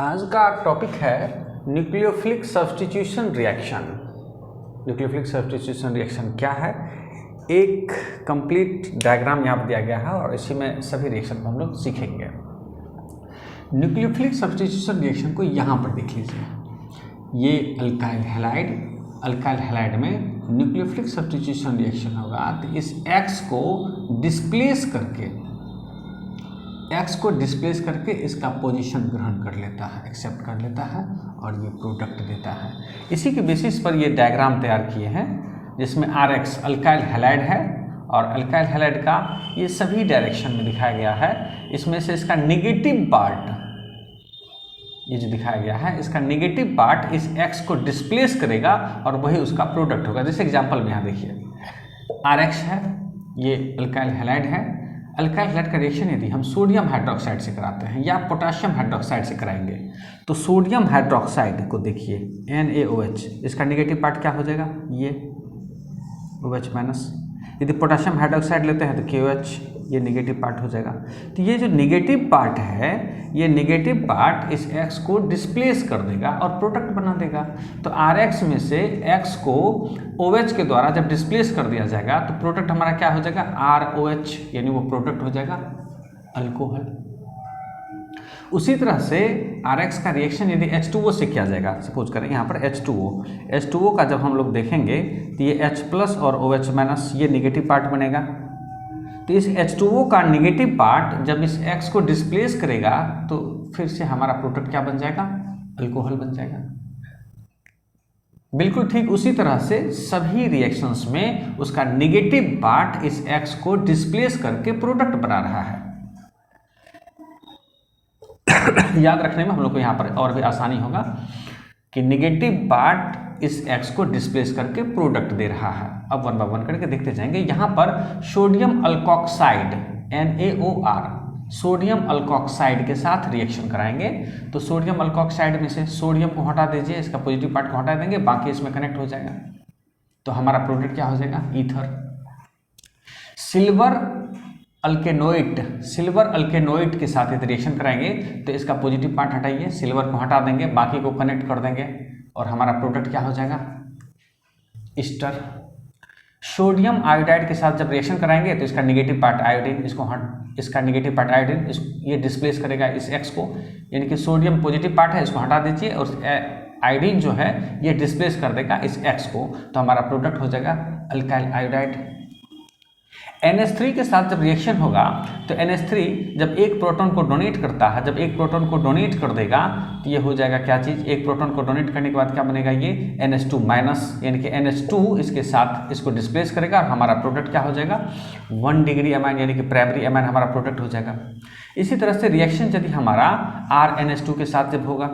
आज का टॉपिक है nucleophilic substitution reaction. Nucleophilic substitution reaction क्या है, एक कंप्लीट डायग्राम यहाँ पर दिया गया है और इसी में सभी रिएक्शन को हम लोग सीखेंगे। न्यूक्लियोफिलिक सब्स्टिट्यूशन रिएक्शन को यहाँ पर देख लीजिए, ये अल्काइल हैलाइड में न्यूक्लियोफिलिक सब्स्टिट्यूशन रिएक्शन होगा तो इस X को डिस्प्लेस करके इसका पोजीशन ग्रहण कर लेता है, एक्सेप्ट कर लेता है और ये प्रोडक्ट देता है। इसी के बेसिस पर ये डायग्राम तैयार किए हैं जिसमें RH अल्काइल हैलाइड है और अल्काइल हैलाइड का ये सभी डायरेक्शन में दिखाया गया है। इसमें से इसका नेगेटिव पार्ट ये जो दिखाया गया है, इसका नेगेटिव पार्ट इस X को डिस्प्लेस करेगा और वही उसका प्रोडक्ट होगा। जैसे एग्जांपल में यहाँ देखिए, RH है, ये अल्काइल हैलाइड है। अल्काइल हैलाइड का रिएक्शन यदि हम सोडियम हाइड्रोक्साइड से कराते हैं या पोटेशियम हाइड्रोक्साइड से कराएंगे तो सोडियम हाइड्रोक्साइड को देखिए NaOH, इसका नेगेटिव पार्ट क्या हो जाएगा, ये OH माइनस। यदि पोटेशियम हाइड्रोक्साइड लेते हैं तो KOH, ये नेगेटिव पार्ट हो जाएगा। तो ये जो नेगेटिव पार्ट है, ये नेगेटिव पार्ट इस X को डिस्प्लेस कर देगा और प्रोडक्ट बना देगा। तो RH में से X को OH के द्वारा जब डिस्प्लेस कर दिया जाएगा तो प्रोडक्ट हमारा क्या हो जाएगा, ROH, यानी वो प्रोडक्ट हो जाएगा अल्कोहल। उसी तरह से RH का रिएक्शन यदि H2O से किया जाएगा, सपोज करें यहाँ पर H2O का जब हम लोग देखेंगे तो ये H+ और OH माइनस, ये नेगेटिव पार्ट बनेगा। तो इस H2O का नेगेटिव पार्ट जब इस X को डिस्प्लेस करेगा तो फिर से हमारा प्रोडक्ट क्या बन जाएगा, अल्कोहल बन जाएगा। बिल्कुल ठीक उसी तरह से सभी रिएक्शंस में उसका नेगेटिव पार्ट इस X को डिस्प्लेस करके प्रोडक्ट बना रहा है। याद रखने में हम लोग को यहाँ पर और भी आसानी होगा कि नेगेटिव पार्ट इस X को डिस्प्लेस करके प्रोडक्ट दे रहा है। अब वन बाय वन करके देखते जाएंगे। यहाँ पर sodium alkoxide NaOR, sodium alkoxide के साथ रिएक्शन कराएंगे। तो सोडियम अल्कोक्साइड में से सोडियम को हटा दीजिए, इसका पॉजिटिव पार्ट को हटा देंगे, बाकी इसमें कनेक्ट हो जाएगा। तो हमारा प्रोडक्ट क्या हो जाएगा, ईथर। सिल्वर अल्केनोइड के साथ यदि रिएक्शन कराएंगे तो इसका पॉजिटिव पार्ट हटाइए, सिल्वर को हटा देंगे, बाकी को कनेक्ट कर देंगे और हमारा प्रोडक्ट क्या हो जाएगा, ईस्टर। सोडियम आयोडाइड के साथ जब रिएक्शन कराएंगे तो इसका नेगेटिव पार्ट आयोडीन, इसका नेगेटिव पार्ट आयोडीन ये डिस्प्लेस करेगा इस X को, यानी कि सोडियम पॉजिटिव पार्ट है, इसको हटा दीजिए और आयोडीन जो है ये डिस्प्लेस कर देगा इस X को। तो हमारा प्रोडक्ट हो जाएगा अल्काइल आयोडाइड। NH3 के साथ जब रिएक्शन होगा तो NH3 जब एक प्रोटॉन को डोनेट करता है, जब एक प्रोटॉन को डोनेट कर देगा तो ये हो जाएगा क्या चीज़, एक प्रोटॉन को डोनेट करने के बाद क्या बनेगा, ये NH2 माइनस, यानी कि NH2 इसके साथ इसको डिस्प्लेस करेगा और हमारा प्रोडक्ट क्या हो जाएगा, 1 डिग्री अमाइन, यानी कि प्राइमरी अमाइन हमारा प्रोडक्ट हो जाएगा। इसी तरह से रिएक्शन यदि हमारा RNH2 के साथ जब होगा,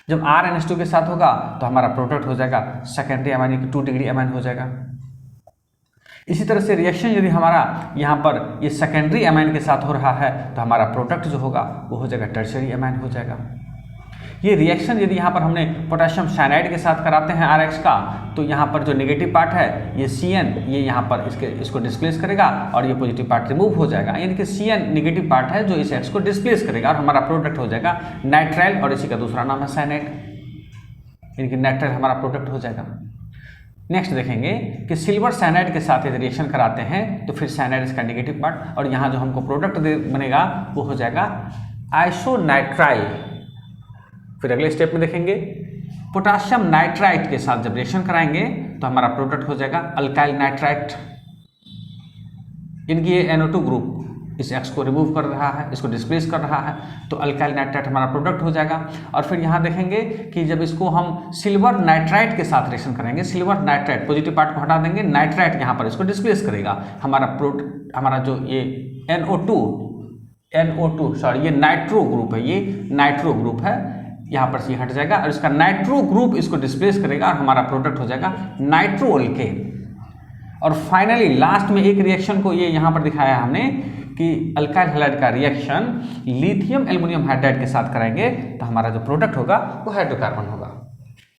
जब RNH2 के साथ होगा तो हमारा प्रोडक्ट हो जाएगा सेकेंडरी अमाइन, यानी कि 2 डिग्री अमाइन हो जाएगा। इसी तरह से रिएक्शन यदि हमारा यहाँ पर ये सेकेंडरी अमाइन के साथ हो रहा है तो हमारा प्रोडक्ट जो होगा वो हो जाएगा टर्शियरी अमाइन हो जाएगा। ये रिएक्शन यदि यहाँ पर हमने पोटेशियम साइनाइड के साथ कराते हैं RH का, तो यहाँ पर जो नेगेटिव पार्ट है ये CN, ये यहाँ पर इसको डिस्प्लेस करेगा और ये पॉजिटिव पार्ट रिमूव हो जाएगा, यानी कि CN नेगेटिव पार्ट है जो इस X को डिस्प्लेस करेगा और हमारा प्रोडक्ट हो जाएगा नाइट्राइल, और इसी का दूसरा नाम है साइनाइड, यानी कि नाइट्राइल हमारा प्रोडक्ट हो जाएगा। नेक्स्ट देखेंगे कि सिल्वर साइनाइड के साथ यदि रिएक्शन कराते हैं तो फिर साइनाइड इसका नेगेटिव पार्ट और यहाँ जो हमको प्रोडक्ट बनेगा वो हो जाएगा आइसोनाइट्राइल। फिर अगले स्टेप में देखेंगे पोटेशियम नाइट्राइट के साथ जब रिएक्शन कराएंगे तो हमारा प्रोडक्ट हो जाएगा अल्काइल नाइट्राइट, इनकी ये NO2 ग्रुप इस X को रिमूव कर रहा है, इसको डिस्प्लेस कर रहा है, तो अल्काइल नाइट्राइट हमारा प्रोडक्ट हो जाएगा। और फिर यहाँ देखेंगे कि जब इसको हम सिल्वर नाइट्राइट के साथ रिएक्शन करेंगे, सिल्वर नाइट्राइट पॉजिटिव पार्ट को हटा देंगे, नाइट्राइट यहाँ पर इसको डिस्प्लेस करेगा, हमारा जो ये NO2 सॉरी ये नाइट्रो ग्रुप है, ये नाइट्रो ग्रुप है, यहाँ पर से हट जाएगा और इसका नाइट्रो ग्रुप इसको डिस्प्लेस करेगा और हमारा प्रोडक्ट हो जाएगा नाइट्रो अल्केन। और फाइनली लास्ट में एक रिएक्शन को ये यहाँ पर दिखाया हमने कि अल्काइल हैलाइड का रिएक्शन लिथियम एल्युमिनियम हाइड्राइड के साथ कराएंगे तो हमारा जो प्रोडक्ट होगा वो हाइड्रोकार्बन होगा।